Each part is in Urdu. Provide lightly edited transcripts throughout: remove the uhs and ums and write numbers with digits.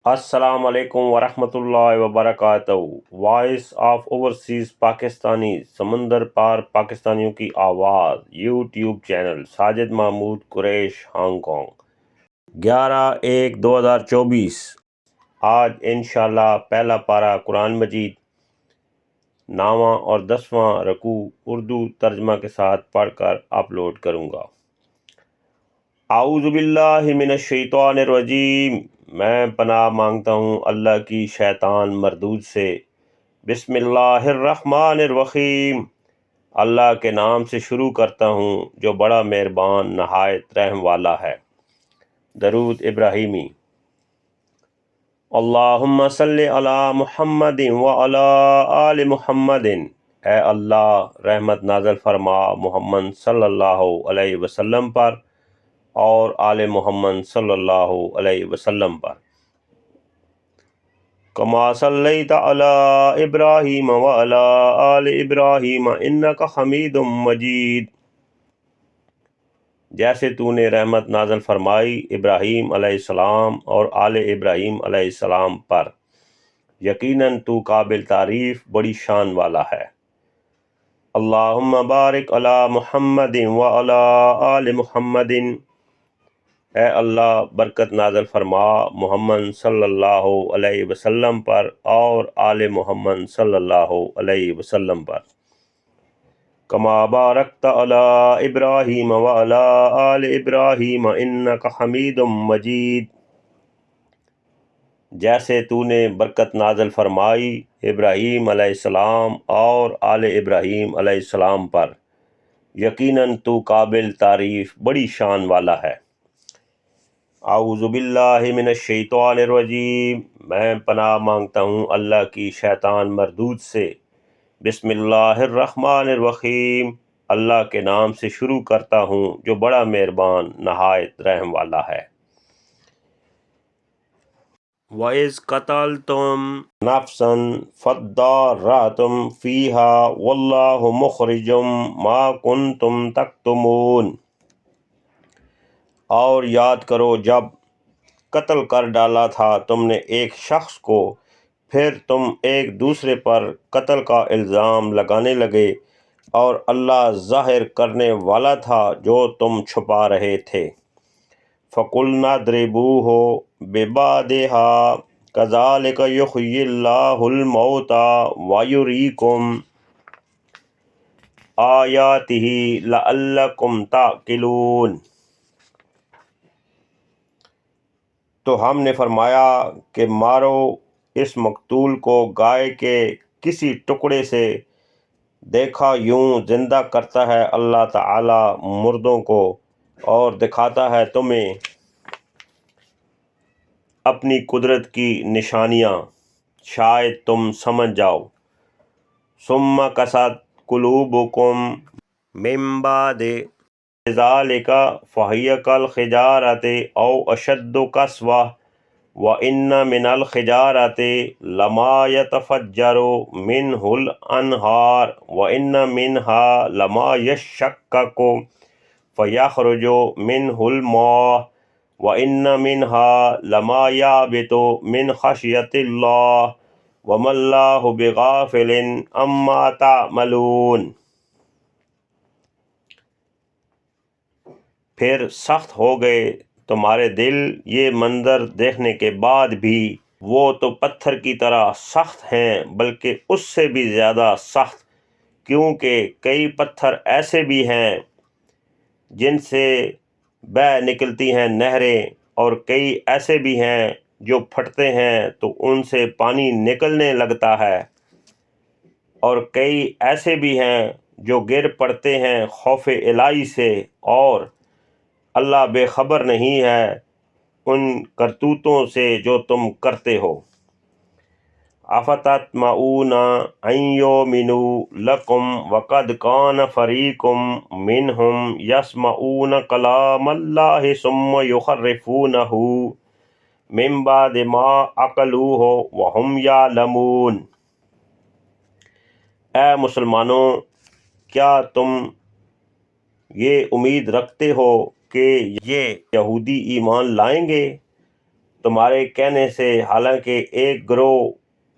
السلام علیکم ورحمۃ اللہ وبرکاتہ۔ وائس آف اوورسیز پاکستانی، سمندر پار پاکستانیوں کی آواز، یوٹیوب چینل، ساجد محمود قریش، ہانگ کانگ۔ 11/1/2024۔ آج انشاءاللہ پہلا پارہ قرآن مجید 9واں اور 10واں رکوع اردو ترجمہ کے ساتھ پڑھ کر اپلوڈ کروں گا۔ اعوذ باللہ من الشیطان الرجیم، میں پناہ مانگتا ہوں اللہ کی شیطان مردود سے۔ بسم اللہ الرحمن الرحیم، اللہ کے نام سے شروع کرتا ہوں جو بڑا مہربان نہایت رحم والا ہے۔ درود ابراہیمی۔ اللہم صلی علی محمد وعلی آل محمد، اے اللہ رحمت نازل فرما محمد صلی اللہ علیہ وسلم پر اور آل محمد صلی اللہ علیہ وسلم پر۔ کما صلیت علی ابراہیم وعلی آل ابراہیم انک حمید مجید، جیسے تو نے رحمت نازل فرمائی ابراہیم علیہ السلام اور آل ابراہیم علیہ السلام پر، یقیناً تو قابل تعریف بڑی شان والا ہے۔ اللہم بارک علی محمد وعلی آل محمد، اے اللہ برکت نازل فرما محمد صلی اللہ علیہ وسلم پر اور آل محمد صلی اللہ علیہ وسلم پر۔ کما بارکت علی ابراہیم وعلی آل ابراہیم انک حمید مجید، جیسے تو نے برکت نازل فرمائی ابراہیم علیہ السلام اور آل ابراہیم علیہ السلام پر، یقیناً تو قابل تعریف بڑی شان والا ہے۔ اعوذ باللہ من الشیطان الرجیم، میں پناہ مانگتا ہوں اللہ کی شیطان مردود سے۔ بسم اللہ الرحمن الرحیم، اللہ کے نام سے شروع کرتا ہوں جو بڑا مہربان نہایت رحم والا ہے۔ وَإِذْ قَتَلْتُمْ نَفْسًا فَادَّارَأْتُمْ فِيهَا وَاللَّهُ مُخْرِجٌ مَا كُنْتُمْ تَكْتُمُونَ، اور یاد کرو جب قتل کر ڈالا تھا تم نے ایک شخص کو، پھر تم ایک دوسرے پر قتل کا الزام لگانے لگے، اور اللہ ظاہر کرنے والا تھا جو تم چھپا رہے تھے۔ فَقُلْنَا اضْرِبُوهُ بِبَعْضِهَا كَذَلِكَ يُحْيِي اللَّهُ الْمَوْتَى وَيُرِيكُمْ آيَاتِهِ لَعَلَّكُمْ تَعْقِلُونَ۔ تو ہم نے فرمایا کہ مارو اس مقتول کو گائے کے کسی ٹکڑے سے، دیکھا یوں زندہ کرتا ہے اللہ تعالی مردوں کو اور دکھاتا ہے تمہیں اپنی قدرت کی نشانیاں، شاید تم سمجھ جاؤ۔ ثم قست قلوبکم من بعد ذلك فهي كالحجارة أو أشد قسوة وإن من الحجارة لما يتفجر منه الأنهار وإن منها لما يشقق فيخرج منه الماء وإن منها لما يهبط من خشية الله وما الله بغافل عما تعملون۔ پھر سخت ہو گئے تمہارے دل یہ منظر دیکھنے کے بعد بھی، وہ تو پتھر کی طرح سخت ہیں بلکہ اس سے بھی زیادہ سخت، کیونکہ کئی پتھر ایسے بھی ہیں جن سے بہہ نکلتی ہیں نہریں، اور کئی ایسے بھی ہیں جو پھٹتے ہیں تو ان سے پانی نکلنے لگتا ہے، اور کئی ایسے بھی ہیں جو گر پڑتے ہیں خوف الہی سے، اور اللہ بے خبر نہیں ہے ان کرتوتوں سے جو تم کرتے ہو۔ افتطمعون ان یؤمنوا لکم وقد کان فریق منہم یسمعون کلام اللہ ثم یحرفونہ من بعد ما عقلوہ وہم یعلمون۔ اے مسلمانوں، کیا تم یہ امید رکھتے ہو کہ یہ یہودی ایمان لائیں گے؟ تمہارے کہنے سے، حالانکہ ایک گروہ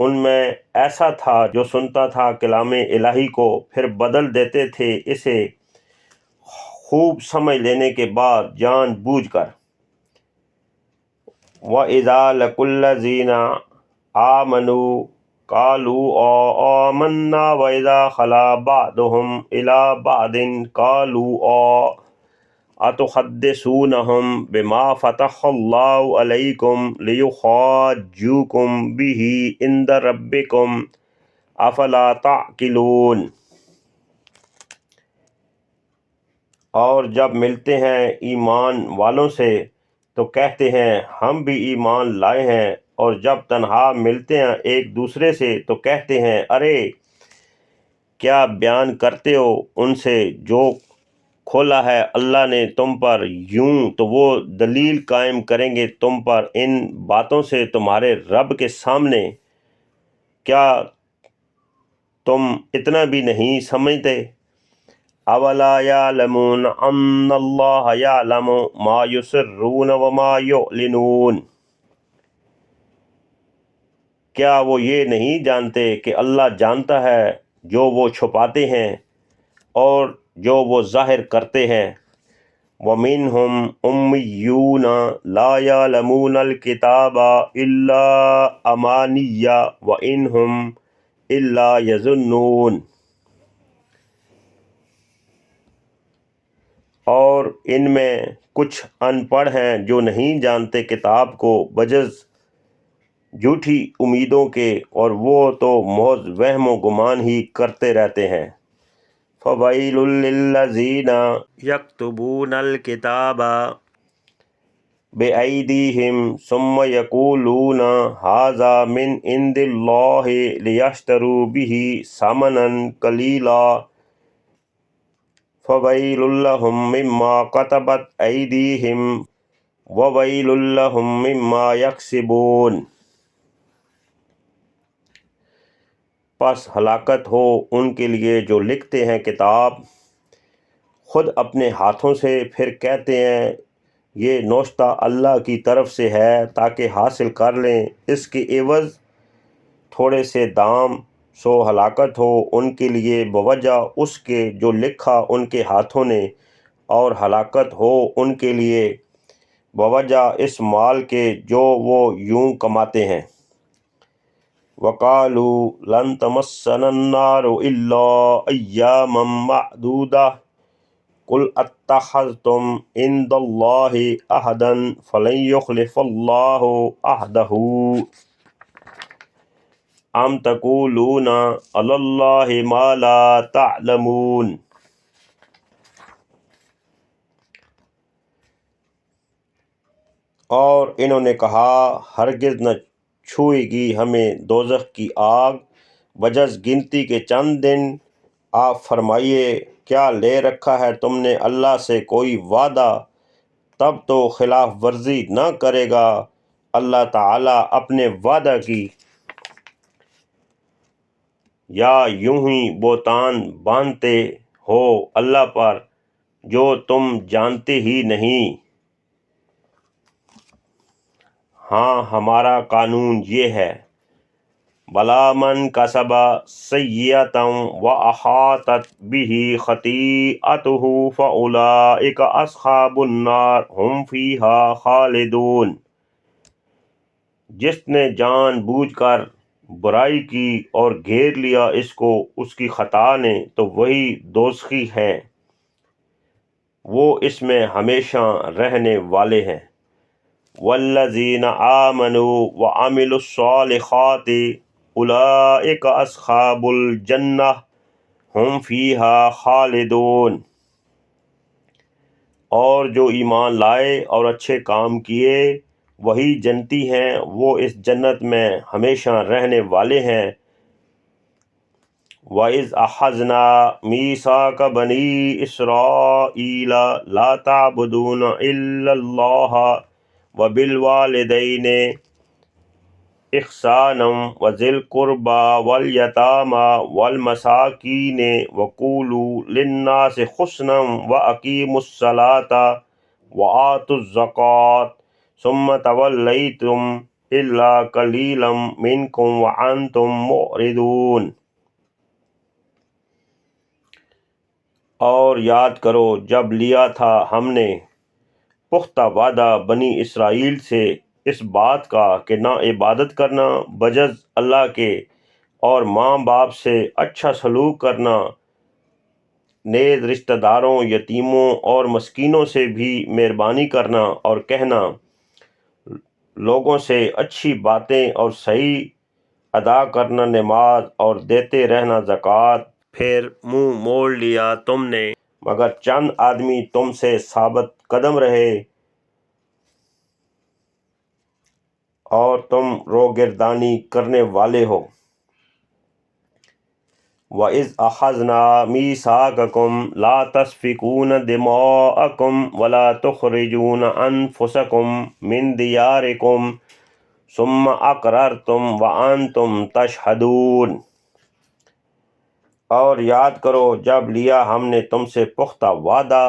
ان میں ایسا تھا جو سنتا تھا کلام الہی کو، پھر بدل دیتے تھے اسے خوب سمجھ لینے کے بعد جان بوجھ کر۔ وَإِذَا لَقُوا الَّذِينَ آمَنُوا قَالُوا آمَنَّا وَإِذَا خَلَا بَعْضُهُمْ إِلَىٰ بَعْضٍ قَالُوا أَتُحَدِّثُونَهُم بِمَا فَتَحَ اللَّهُ عَلَيْكُمْ لِيُحَاجُّوكُم بِهِ عِندَ رَبِّكُمْ أَفَلَا تَعْقِلُونَ۔ اور جب ملتے ہیں ایمان والوں سے تو کہتے ہیں ہم بھی ایمان لائے ہیں، اور جب تنہا ملتے ہیں ایک دوسرے سے تو کہتے ہیں ارے کیا بیان کرتے ہو ان سے جو کھولا ہے اللہ نے تم پر، یوں تو وہ دلیل قائم کریں گے تم پر ان باتوں سے تمہارے رب کے سامنے، کیا تم اتنا بھی نہیں سمجھتے؟ اولا یعلمون ان اللہ یعلم ما یسرون وما یعلنون، کیا وہ یہ نہیں جانتے کہ اللہ جانتا ہے جو وہ چھپاتے ہیں اور جو وہ ظاہر کرتے ہیں؟ وَمِنْهُمْ أُمِّيُّونَ لَا يَعْلَمُونَ الْكِتَابَ إِلَّا أَمَانِيَّ وَإِنْهُمْ إِلَّا يَظُنُّونَ، اور ان میں کچھ ان پڑھ ہیں جو نہیں جانتے کتاب کو بجز جھوٹی امیدوں کے، اور وہ تو محض وہم و گمان ہی کرتے رہتے ہیں۔ فَوَيْلٌ لِّلَّذِينَ يَكْتُبُونَ الْكِتَابَ بِأَيْدِيهِمْ ثُمَّ يَقُولُونَ هَٰذَا مِنْ عِندِ اللَّهِ لِيَشْتَرُوا بِهِ ثَمَنًا قَلِيلًا فَوَيْلٌ لَّهُم مِّمَّا كَتَبَتْ أَيْدِيهِمْ وَوَيْلٌ لَّهُم مِّمَّا يَكْسِبُونَ۔ پس ہلاکت ہو ان کے لیے جو لکھتے ہیں کتاب خود اپنے ہاتھوں سے، پھر کہتے ہیں یہ نوشتہ اللہ کی طرف سے ہے تاکہ حاصل کر لیں اس کے عوض تھوڑے سے دام، سو ہلاکت ہو ان کے لیے بوجہ اس کے جو لکھا ان کے ہاتھوں نے، اور ہلاکت ہو ان کے لیے بوجہ اس مال کے جو وہ یوں کماتے ہیں۔ وَقَالُوا لَن تَمَسَّنَا النَّارُ إِلَّا أَيَّامًا مَّعْدُودَةً قُلْ أَتَّخَذْتُمْ عِندَ اللَّهِ عَهْدًا فَلَن يُخْلِفَ اللَّهُ عَهْدَهُ أَمْ تَقُولُونَ عَلَى اللَّهِ مَا لَا تَعْلَمُونَ۔ اور انہوں نے کہا ہرگز نہ چھوئے گی ہمیں دوزخ کی آگ بجز گنتی کے چند دن۔ آپ فرمائیے کیا لے رکھا ہے تم نے اللہ سے کوئی وعدہ؟ تب تو خلاف ورزی نہ کرے گا اللہ تعالیٰ اپنے وعدہ کی، یا یوں ہی بہتان باندھتے ہو اللہ پر جو تم جانتے ہی نہیں۔ ہاں ہمارا قانون یہ ہے، بلا من کسب سیئۃ وأحاطت به خطیئتہ فأولئک اصحاب النار ہم فیہا خالدون، جس نے جان بوجھ کر برائی کی اور گھیر لیا اس کو اس کی خطا نے تو وہی دوزخی ہیں، وہ اس میں ہمیشہ رہنے والے ہیں۔ والذین آمنوا وعملوا الصالحات اولئک اصحاب الجنہ ہم فیہا خالدون، اور جو ایمان لائے اور اچھے کام کیے وہی جنتی ہیں، وہ اس جنت میں ہمیشہ رہنے والے ہیں۔ وَإِذْ أَخَذْنَا مِيثَاقَ بَنِي إِسْرَائِيلَ لَا تَعْبُدُونَ إِلَّا اللَّهَ وَبِالْوَالِدَيْنِ إِحْسَانًا وَذِي الْقُرْبَى وَالْيَتَامَى وَالْمَسَاكِينِ وَقُولُوا لِلنَّاسِ حُسْنًا وَأَقِيمُوا الصَّلَاةَ وَآتُوا الزَّكَاةَ ثم تولیتم الا قلیلا منکم وانتم معرضون۔ اور یاد کرو جب لیا تھا ہم نے پختہ وعدہ بنی اسرائیل سے اس بات کا کہ نہ عبادت کرنا بجز اللہ کے، اور ماں باپ سے اچھا سلوک کرنا، نیز رشتہ داروں، یتیموں اور مسکینوں سے بھی مہربانی کرنا، اور کہنا لوگوں سے اچھی باتیں، اور صحیح ادا کرنا نماز، اور دیتے رہنا زکوٰۃ۔ پھر منہ موڑ لیا تم نے مگر چند آدمی تم سے ثابت قدم رہے، اور تم روگردانی کرنے والے ہو۔ وَإِذْ أَخَذْنَا مِيثَاقَكُمْ لَا تَسْفِكُونَ دِمَاءَكُمْ وَلَا تُخْرِجُونَ أَنفُسَكُمْ مِنْ دِيَارِكُمْ ثُمَّ أَقْرَرْتُمْ وَأَنْتُمْ تَشْهَدُونَ۔ اور یاد کرو جب لیا ہم نے تم سے پختہ وعدہ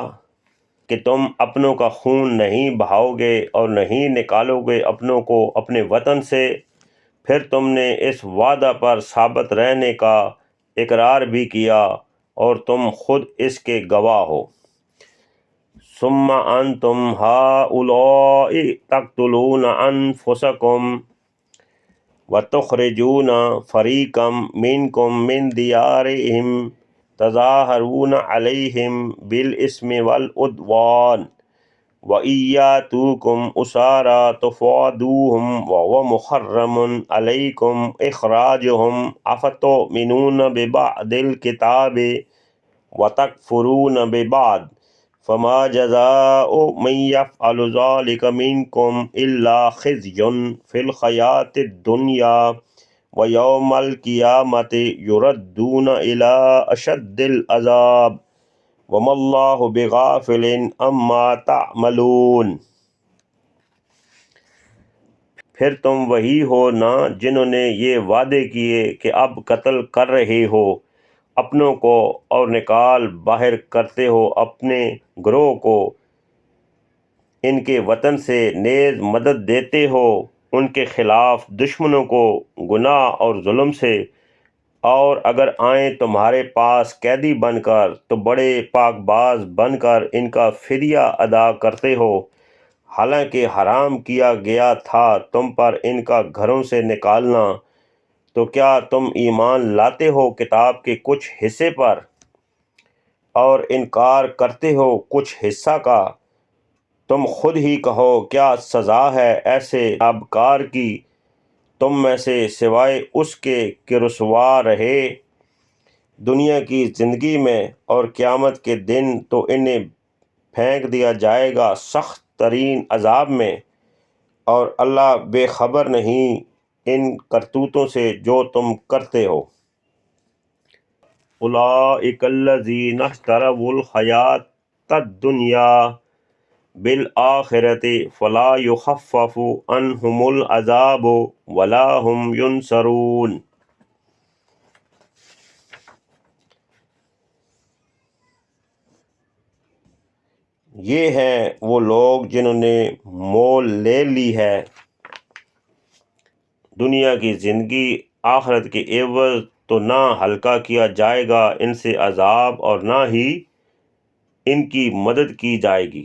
کہ تم اپنوں کا خون نہیں بہاؤ گے اور نہیں نکالو گے اپنوں کو اپنے وطن سے، پھر تم نے اس وعدہ پر ثابت رہنے کا اقرار بھی کیا، اور تم خود اس کے گواہ ہو۔ ثم انتم هؤلاء تقتلون انفسکم وتخرجون فریقا منکم من دیارہم تظاہرون علیہم بالاسم والعدوان وَإِن يَأْتُوكُمْ أُسَارَىٰ تُفَادُوهُمْ وَهُوَ مُحَرَّمٌ عَلَيْكُمْ إِخْرَاجُهُمْ أَفَتُؤْمِنُونَ بِبَعْضِ الْكِتَابِ وَتَكْفُرُونَ بِبَعْضٍ فَمَا جَزَاءُ مَن يَفْعَلُ ذَلِكَ مِنكُمْ إِلَّا خِزْيٌ فِي الْحَيَاةِ الدُّنْيَا وَيَوْمَ الْقِيَامَةِ يُرَدُّونَ إِلَىٰ أَشَدِّ الْعَذَابِ وَمَا اللَّهُ بِغَافِلٍ عَمَّا تَعْمَلُونَ۔ پھر تم وہی ہو نا جنہوں نے یہ وعدے کیے کہ اب قتل کر رہے ہو اپنوں کو، اور نکال باہر کرتے ہو اپنے گروہ کو ان کے وطن سے، نیز مدد دیتے ہو ان کے خلاف دشمنوں کو گناہ اور ظلم سے، اور اگر آئیں تمہارے پاس قیدی بن کر تو بڑے پاک باز بن کر ان کا فدیہ ادا کرتے ہو، حالانکہ حرام کیا گیا تھا تم پر ان کا گھروں سے نکالنا، تو کیا تم ایمان لاتے ہو کتاب کے کچھ حصے پر اور انکار کرتے ہو کچھ حصہ کا؟ تم خود ہی کہو کیا سزا ہے ایسے ابکار کی تم میں سے سوائے اس کے کہ رسوا رہے دنیا کی زندگی میں، اور قیامت کے دن تو انہیں پھینک دیا جائے گا سخت ترین عذاب میں، اور اللہ بے خبر نہیں ان کرتوتوں سے جو تم کرتے ہو۔ اولئک الذین اشتروا الحیاۃ الدنیا بالآخرۃ فلا یخفف عنہم العذاب ولا هم ینصرون۔ یہ ہیں وہ لوگ جنہوں نے مول لے لی ہے دنیا کی زندگی، آخرت کے عوض تو نہ ہلکا کیا جائے گا ان سے عذاب اور نہ ہی ان کی مدد کی جائے گی۔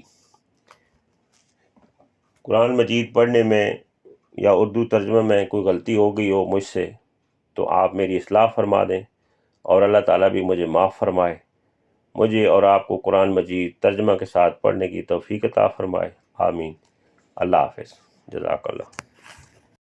قرآن مجید پڑھنے میں یا اردو ترجمہ میں کوئی غلطی ہو گئی ہو مجھ سے تو آپ میری اصلاح فرما دیں، اور اللہ تعالیٰ بھی مجھے معاف فرمائے، مجھے اور آپ کو قرآن مجید ترجمہ کے ساتھ پڑھنے کی توفیق عطا فرمائے، آمین۔ اللہ حافظ، جزاک اللہ۔